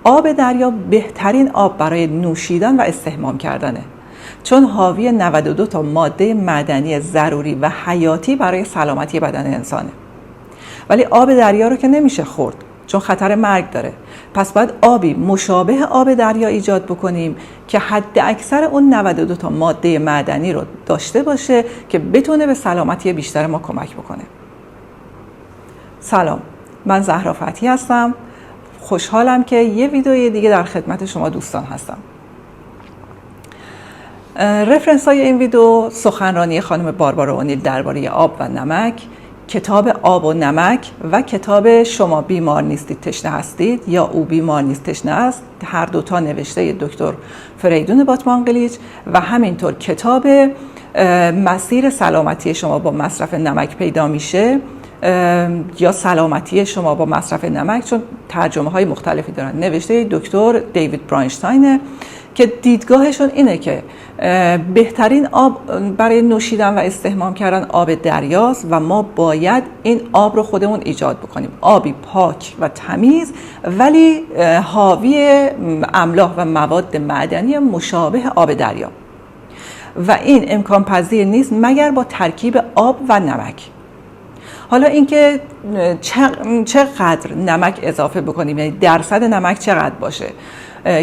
آب دریا بهترین آب برای نوشیدن و استحمام کردنه، چون حاوی 92 تا ماده معدنی ضروری و حیاتی برای سلامتی بدن انسانه. ولی آب دریا رو که نمیشه خورد، چون خطر مرگ داره. پس باید آبی مشابه آب دریا ایجاد بکنیم که حد اکثر اون 92 تا ماده معدنی رو داشته باشه که بتونه به سلامتی بیشتر ما کمک بکنه. سلام، من زهرا فتحی هستم. خوشحالم که یه ویدیوی دیگه در خدمت شما دوستان هستم. رفرنس های این ویدیو سخنرانی خانم باربارا اونیل درباره آب و نمک، کتاب آب و نمک و کتاب شما بیمار نیستید تشنه هستید یا او بیمار نیست تشنه است، هر دوتا نوشته دکتر فریدون باتمانقلیچ، و همینطور کتاب مسیر سلامتی شما با مصرف نمک پیدا میشه یا سلامتی شما با مصرف نمک، چون ترجمه های مختلفی دارن، نوشته دکتر دیوید براینشتاینه که دیدگاهشون اینه که بهترین آب برای نوشیدن و استحمام کردن آب دریاست و ما باید این آب رو خودمون ایجاد بکنیم. آبی پاک و تمیز ولی حاوی املاح و مواد معدنی مشابه آب دریا، و این امکان پذیر نیست مگر با ترکیب آب و نمک. حالا اینکه چقدر نمک اضافه بکنیم، یعنی درصد نمک چقدر باشه،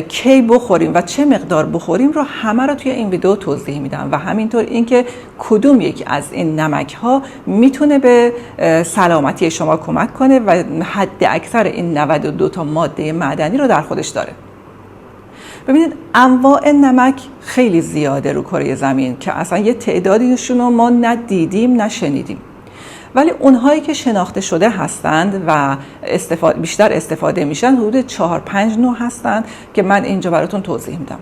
کی بخوریم و چه مقدار بخوریم رو همه رو توی این ویدیو توضیح میدم، و همینطور اینکه کدوم یک از این نمک ها میتونه به سلامتی شما کمک کنه و حد اکثر این 92 تا ماده معدنی رو در خودش داره. ببینید انواع نمک خیلی زیاده رو کره زمین که اصلا یه تعدادیشون رو ما نه دیدیم نه شنیدیم، ولی اونهایی که شناخته شده هستند و بیشتر استفاده میشن حدود 4-5 نوع هستند که من اینجا براتون توضیح میدم.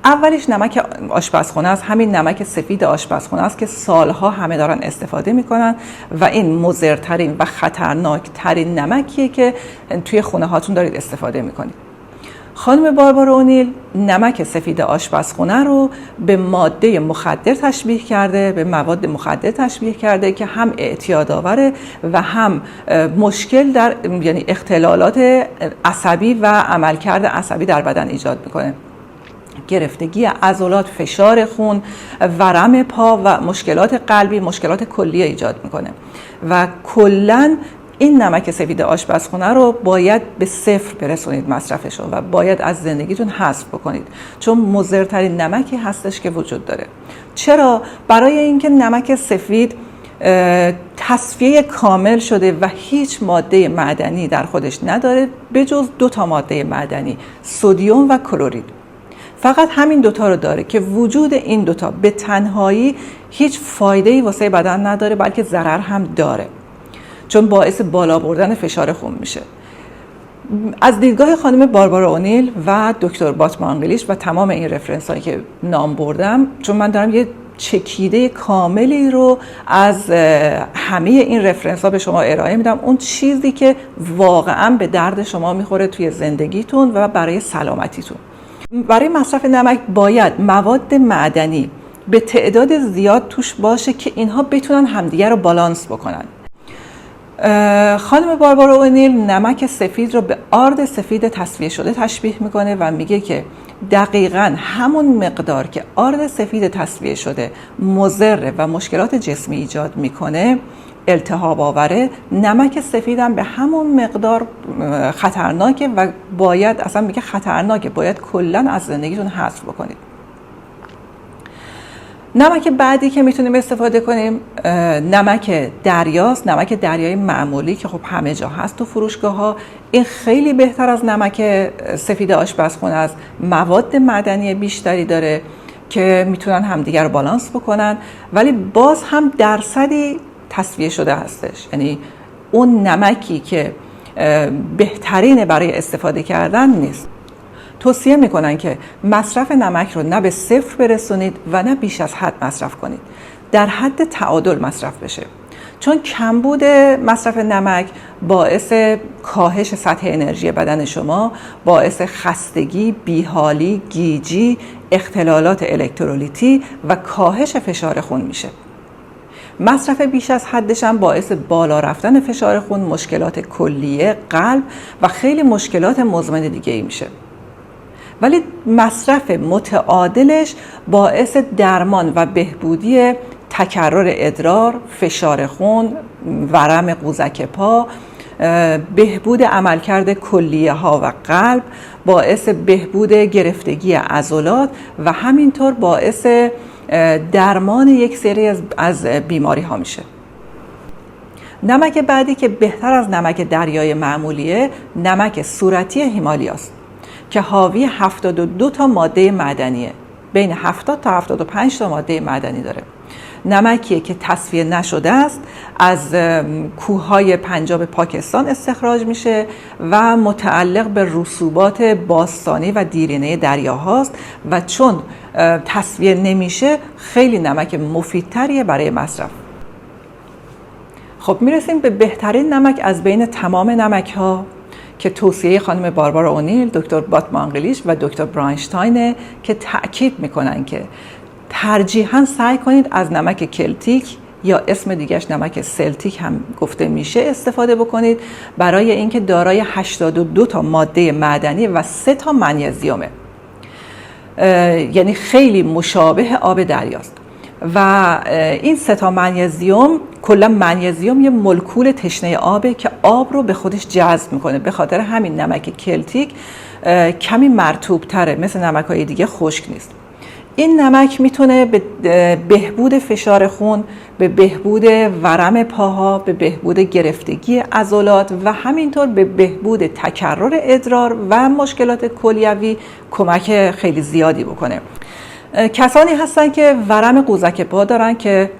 اولیش نمک آشپزخونه است، همین نمک سفید آشپزخونه است که سالها همه دارن استفاده میکنن و این مضرترین و خطرناکترین نمکیه که توی خونه هاتون دارید استفاده میکنید. خانم باربارا اونیل نمک سفید آشپزخونه رو به ماده مخدر تشبیه کرده، به مواد مخدر تشبیه کرده که هم اعتیاد آوره و هم مشکل در، یعنی اختلالات عصبی و عملکرد عصبی در بدن ایجاد میکنه. گرفتگی عضلات، فشار خون، ورم پا و مشکلات قلبی، مشکلات کلی ایجاد میکنه. و کلاً این نمک سفید آشپزخونه رو باید به صفر برسونید مصرفش رو و باید از زندگیتون حذف بکنید، چون مضرترین نمکی هستش که وجود داره. چرا؟ برای اینکه نمک سفید تصفیه کامل شده و هیچ ماده معدنی در خودش نداره به جز 2 تا ماده معدنی، سدیم و کلرید. فقط همین 2 تا رو داره که وجود این 2 تا به تنهایی هیچ فایده‌ای واسه بدن نداره، بلکه ضرر هم داره، چون باعث بالا بردن فشار خون میشه. از دیدگاه خانم باربارا اونیل و دکتر باتمانقلیچ و تمام این رفرنس هایی که نام بردم، چون من دارم یه چکیده کاملی رو از همه این رفرنس ها به شما ارائه میدم، اون چیزی که واقعا به درد شما میخوره توی زندگیتون و برای سلامتیتون. برای مصرف نمک باید مواد معدنی به تعداد زیاد توش باشه که اینها بتونن همدیگه رو بالانس بکنن. خانم باربارا اونیل نمک سفید رو به آرد سفید تصفیه شده تشبیه میکنه و میگه که دقیقاً همون مقدار که آرد سفید تصفیه شده مضر و مشکلات جسمی ایجاد میکنه، التهاب آوره، نمک سفید هم به همون مقدار خطرناکه و باید، اصلا میگه خطرناکه، باید کلاً از زندگیتون حذف بکنید. نمک بعدی که میتونیم استفاده کنیم نمک دریاست، نمک دریای معمولی که خب همه جا هست تو فروشگاه ها. این خیلی بهتر از نمک سفید آشپزخونه است، مواد معدنی بیشتری داره که میتونن همدیگر رو بالانس بکنن، ولی باز هم درصدی تصفیه شده هستش، یعنی اون نمکی که بهترینه برای استفاده کردن نیست. توصیه میکنن که مصرف نمک رو نه به صفر برسونید و نه بیش از حد مصرف کنید، در حد تعادل مصرف بشه، چون کمبود مصرف نمک باعث کاهش سطح انرژی بدن شما، باعث خستگی، بیحالی، گیجی، اختلالات الکترولیتی و کاهش فشار خون میشه. مصرف بیش از حدش هم باعث بالا رفتن فشار خون، مشکلات کلیه، قلب و خیلی مشکلات مزمن دیگه ای میشه. ولی مصرف متعادلش باعث درمان و بهبودی تکرر ادرار، فشار خون، ورم قوزک پا، بهبود عملکرد کلیه ها و قلب، باعث بهبود گرفتگی عضلات و همینطور باعث درمان یک سری از بیماری ها میشه. نمک بعدی که بهتر از نمک دریای معمولیه، نمک صورتی هیمالیاست که حاوی 72 تا ماده معدنیه. بین 70 تا 75 تا ماده معدنی داره. نمکیه که تصفیه نشده است، از کوههای پنجاب پاکستان استخراج میشه و متعلق به رسوبات باستانی و دیرینه دریاهاست و چون تصفیه نمیشه خیلی نمک مفیدتریه برای مصرف. خب میرسیم به بهترین نمک از بین تمام نمک ها که توصیه خانم باربارا اونیل، دکتر باتمانگلیش و دکتر براینشتاینه که تأکید میکنن که ترجیحاً سعی کنید از نمک کلتیک یا اسم دیگهش نمک سلتیک هم گفته میشه استفاده بکنید، برای اینکه دارای 82 تا ماده معدنی و 3 تا منیزیمه. یعنی خیلی مشابه آب دریاست و این 3 تا منیزیم، کلا منیزیم یه مولکول تشنه آبه که آب رو به خودش جذب میکنه. به خاطر همین نمک کلتیک کمی مرطوب تره، مثل نمک‌های دیگه خشک نیست. این نمک میتونه به بهبود فشار خون، به بهبود ورم پاها، به بهبود گرفتگی عضلات و همینطور به بهبود تکرر ادرار و مشکلات کلیوی کمک خیلی زیادی بکنه. کسانی هستن که ورم قوزک پا دارن که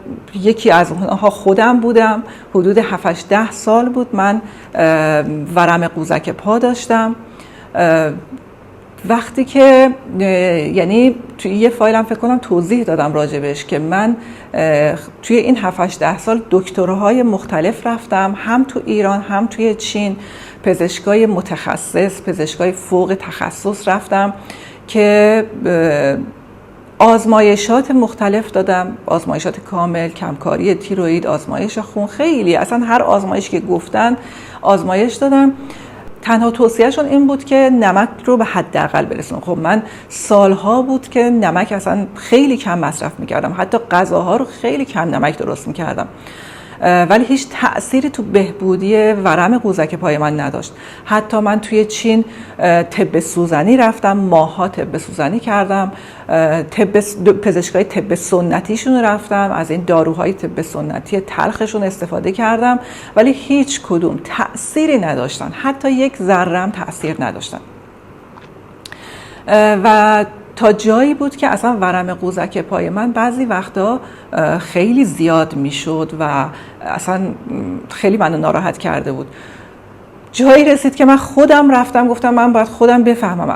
یکی از اونها خودم بودم. حدود 7-10 سال بود من ورم قوزک پا داشتم. وقتی که یعنی توی یه فایلم فکر کنم توضیح دادم راجبش که من توی این 7-10 سال دکتراهای مختلف رفتم، هم تو ایران هم توی چین، پزشکای متخصص، پزشکای فوق تخصص رفتم که آزمایشات مختلف دادم، آزمایشات کامل، کمکاری تیروئید، آزمایش خون، خیلی اصلا هر آزمایش که گفتن آزمایش دادم. تنها توصیهشون این بود که نمک رو به حداقل برسون. خب من سالها بود که نمک اصلا خیلی کم مصرف میکردم، حتی غذاها رو خیلی کم نمک درست میکردم، ولی هیچ تأثیری تو بهبودی ورم قوزک پای من نداشت. حتی من توی چین طب سوزنی رفتم، ماها طب سوزنی کردم، پزشکای طب سنتیشون رفتم، از این داروهای طب سنتی تلخشون استفاده کردم، ولی هیچ کدوم تأثیری نداشتن، حتی یک ذره هم تأثیر نداشتن. و تا جایی بود که اصلا ورم قوزک پای من بعضی وقتا خیلی زیاد میشد و اصلا خیلی منو ناراحت کرده بود. جایی رسید که من خودم رفتم گفتم من باید خودم بفهمم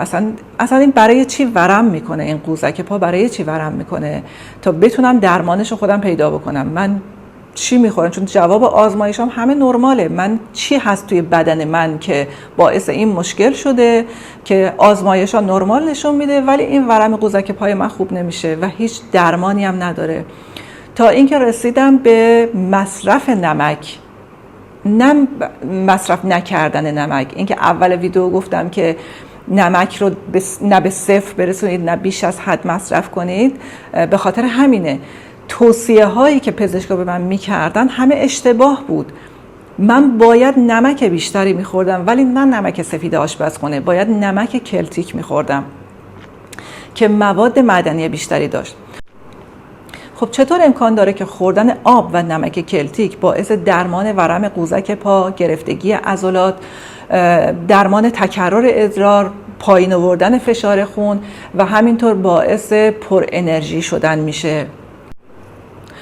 اصلا این برای چی ورم میکنه، این قوزک پا برای چی ورم میکنه، تا بتونم درمانش رو خودم پیدا بکنم. من چی میخورم؟ چون جواب آزمایشام همه نرماله. من چی هست توی بدن من که باعث این مشکل شده که آزمایشا نرمال نشون میده ولی این ورم قوزک پای من خوب نمیشه و هیچ درمانی هم نداره. تا اینکه رسیدم به مصرف نمک، نه مصرف نکردن نمک. اینکه اول ویدیو گفتم که نمک رو نه به صفر برسونید نه بیش از حد مصرف کنید، به خاطر همینه. توصیه هایی که پزشکا به من میکردن همه اشتباه بود. من باید نمک بیشتری میخوردم ولی نه نمک سفید آشپزخونه، باید نمک کلتیک میخوردم که مواد معدنی بیشتری داشت. خب چطور امکان داره که خوردن آب و نمک کلتیک باعث درمان ورم قوزک پا، گرفتگی عضلات، درمان تکرر ادرار، پایین آوردن فشار خون و همینطور باعث پر انرژی شدن میشه؟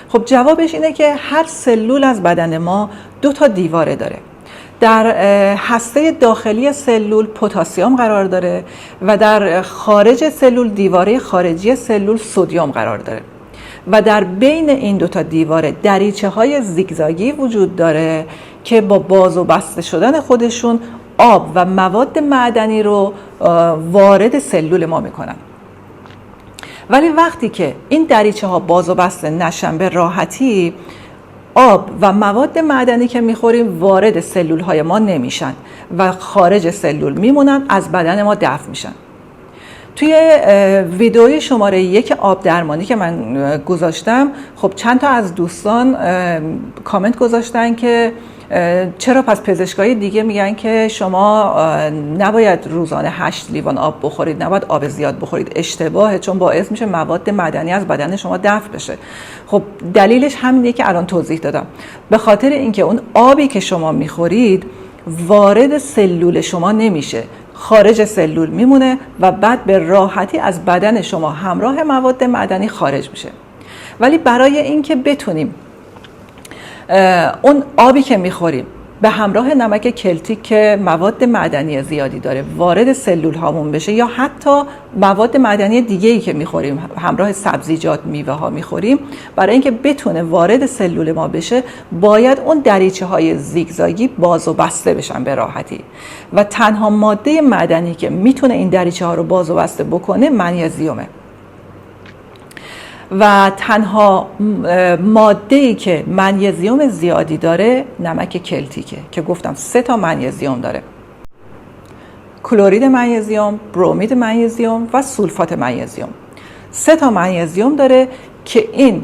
خب جوابش اینه که هر سلول از بدن ما 2 تا دیواره داره. در هسته داخلی سلول پتاسیم قرار داره و در خارج سلول، دیواره خارجی سلول، سدیم قرار داره و در بین این 2 تا دیواره دریچه های زیگزاگی وجود داره که با باز و بسته شدن خودشون آب و مواد معدنی رو وارد سلول ما میکنن. ولی وقتی که این دریچه ها باز و بسته نشن به راحتی، آب و مواد معدنی که میخوریم وارد سلول های ما نمیشن و خارج سلول میمونن، از بدن ما دفع میشن. توی ویدئوی شماره 1 آب درمانی که من گذاشتم، خب چند تا از دوستان کامنت گذاشتن که چرا پس پزشکای دیگه میگن که شما نباید روزانه 8 لیوان آب بخورید، نباید آب زیاد بخورید. اشتباهه، چون باعث میشه مواد معدنی از بدن شما دفع بشه. خب دلیلش همینه که الان توضیح دادم. به خاطر اینکه اون آبی که شما میخورید وارد سلول شما نمیشه، خارج سلول میمونه و بعد به راحتی از بدن شما همراه مواد معدنی خارج میشه. ولی برای اینکه بتونیم اون آبی که میخوریم به همراه نمک کلتیک که مواد معدنی زیادی داره وارد سلول هامون بشه، یا حتی مواد معدنی دیگه‌ای که میخوریم همراه سبزیجات، میوه ها میخوریم، برای اینکه بتونه وارد سلول ما بشه باید اون دریچه های زیگزاگی باز و بسته بشن به راحتی. و تنها ماده معدنی که میتونه این دریچه ها رو باز و بسته بکنه منیزیمه. و تنها ماده‌ای که منیزیم زیادی داره نمک کلتیکه که گفتم 3 تا منیزیم داره: کلورید منیزیم، برومید منیزیم و سولفات منیزیم. 3 تا منیزیم داره که این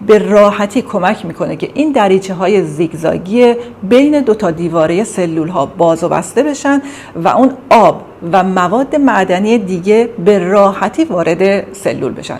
به راحتی کمک میکنه که این دریچه های زیگزاگی بین 2 تا دیواره سلول ها باز و بسته بشن و اون آب و مواد معدنی دیگه به راحتی وارد سلول بشن.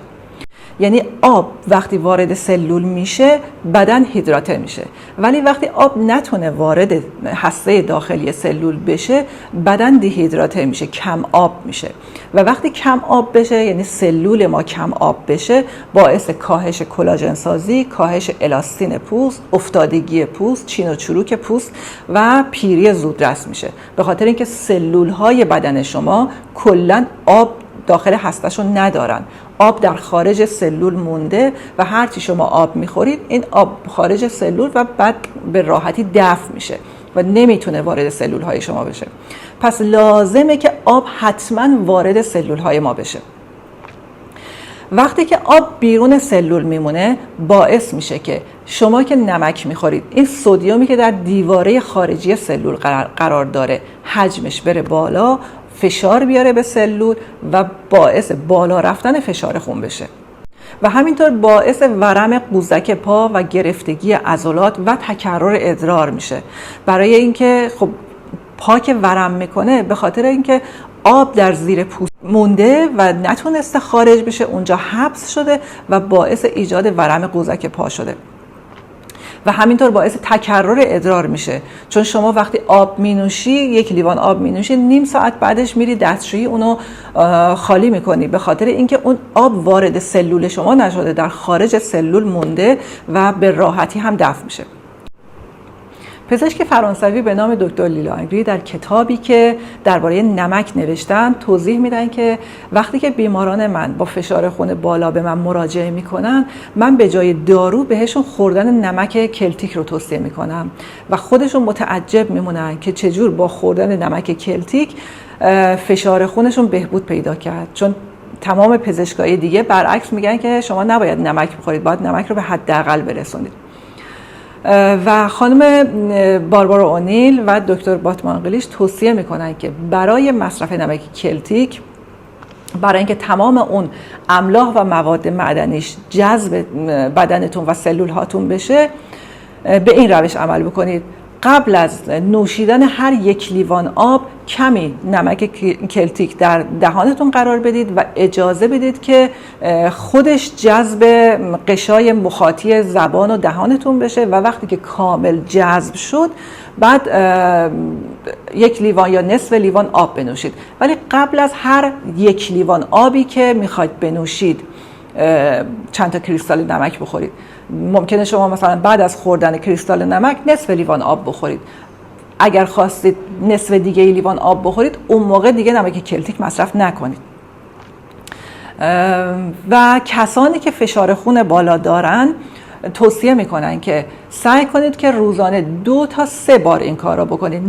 یعنی آب وقتی وارد سلول میشه بدن هیدراته میشه، ولی وقتی آب نتونه وارد هسته داخلی سلول بشه بدن دیهیدراته میشه، کم آب میشه. و وقتی کم آب بشه یعنی سلول ما کم آب بشه، باعث کاهش کلاژن سازی، کاهش الاستین پوست، افتادگی پوست، چین و چروک پوست و پیری زودرس میشه. به خاطر اینکه سلول های بدن شما کلا آب داخل هسته‌شون ندارن، آب در خارج سلول مونده و هرچی شما آب میخورید این آب خارج سلول و بعد به راحتی دفع میشه و نمیتونه وارد سلول های شما بشه. پس لازمه که آب حتما وارد سلول های ما بشه. وقتی که آب بیرون سلول میمونه باعث میشه که شما که نمک میخورید، این سدیومی که در دیواره خارجی سلول قرار داره حجمش بره بالا، فشار بیاره به سلول و باعث بالا رفتن فشار خون بشه و همینطور باعث ورم قوزک پا و گرفتگی عضلات و تکرر ادرار میشه. برای اینکه خب پا که ورم میکنه به خاطر اینکه آب در زیر پوست مونده و نتونسته خارج بشه، اونجا حبس شده و باعث ایجاد ورم قوزک پا شده و همینطور باعث تکرر ادرار میشه. چون شما وقتی آب مینوشی، 1 لیوان آب مینوشی، نیم ساعت بعدش میری دستشویی اونو خالی میکنی، به خاطر اینکه اون آب وارد سلول شما نشده، در خارج سلول مونده و به راحتی هم دفع میشه. پزشک فرانسوی به نام دکتر لیلانگری در کتابی که درباره نمک نوشتن توضیح میدن که وقتی که بیماران من با فشار خون بالا به من مراجعه میکنن، من به جای دارو بهشون خوردن نمک کلتیک رو توصیه میکنم و خودشون متعجب میمونن که چجور با خوردن نمک کلتیک فشار خونشون بهبود پیدا کرد. چون تمام پزشکای دیگه برعکس میگن که شما نباید نمک بخورید، باید نمک رو به حداقل برسونید. و خانم باربارا اونیل و دکتر باتمانگلیش توصیه میکنن که برای مصرف نمک کلتیک، برای اینکه تمام اون املاح و مواد معدنیش جذب بدنتون و سلول هاتون بشه، به این روش عمل بکنید: قبل از نوشیدن هر 1 لیوان آب کمی نمک کلتیک در دهانتون قرار بدید و اجازه بدید که خودش جذب قشای مخاطی زبان و دهانتون بشه و وقتی که کامل جذب شد بعد 1 لیوان یا نصف لیوان آب بنوشید. ولی قبل از هر 1 لیوان آبی که میخواید بنوشید چند تا کریستال نمک بخورید. ممکنه شما مثلا بعد از خوردن کریستال نمک نصف لیوان آب بخورید. اگر خواستید نصف دیگه لیوان آب بخورید، اون موقع دیگه نمک کلتیک مصرف نکنید. و کسانی که فشار خون بالا دارن توصیه میکنن که سعی کنید که روزانه 2 تا 3 بار این کار رو بکنید،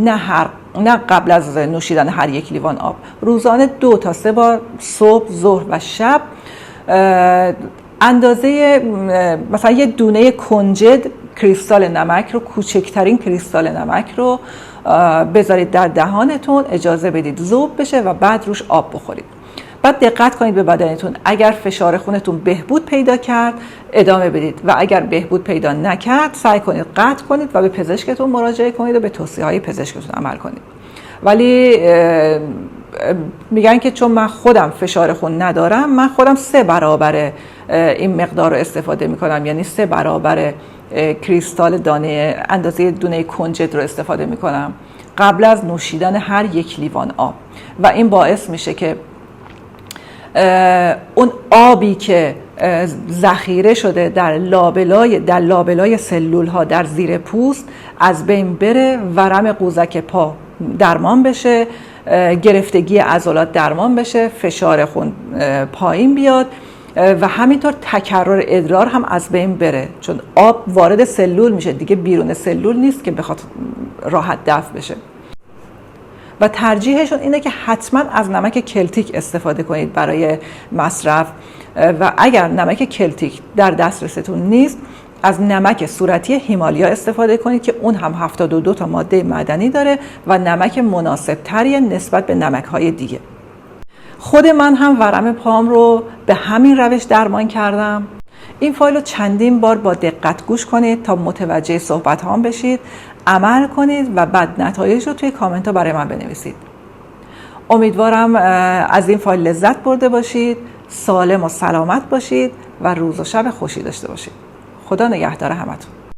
نه قبل از نوشیدن هر 1 لیوان آب. روزانه 2 تا 3 بار، صبح، ظهر و شب. اندازه مثلا 1 دونه کنجد کریستال نمک رو، کوچکترین کریستال نمک رو بذارید در دهانتون، اجازه بدید ذوب بشه و بعد روش آب بخورید. بعد دقت کنید به بدنتون، اگر فشار خونتون بهبود پیدا کرد ادامه بدید و اگر بهبود پیدا نکرد سعی کنید قطع کنید و به پزشکتون مراجعه کنید و به توصیه‌های پزشکتون عمل کنید. ولی میگن که چون من خودم فشار خون ندارم، من خودم 3 برابر این مقدار رو استفاده میکنم، یعنی 3 برابر کریستال دانه اندازه دونه کنجد رو استفاده میکنم قبل از نوشیدن هر 1 لیوان آب و این باعث میشه که اون آبی که ذخیره شده در لابلای سلول ها در زیر پوست از بین بره، ورم قوزک پا درمان بشه، گرفتگی عضلات درمان بشه، فشار خون پایین بیاد و همینطور تکرر ادرار هم از بین بره، چون آب وارد سلول میشه دیگه، بیرون سلول نیست که بخواد راحت دفع بشه. و ترجیحشون اینه که حتما از نمک کلتیک استفاده کنید برای مصرف و اگر نمک کلتیک در دسترستون نیست از نمک صورتی هیمالیا استفاده کنید که اون هم 72 تا ماده معدنی داره و نمک مناسب تریه نسبت به نمک های دیگه. خود من هم ورم پام رو به همین روش درمان کردم. این فایل رو چندین بار با دقت گوش کنید تا متوجه صحبت هام بشید، عمل کنید و بعد نتایج رو توی کامنت ها برای من بنویسید. امیدوارم از این فایل لذت برده باشید، سالم و سلامت باشید و روز و شب خوشی داشته باشید. خدا نگهدار همتون.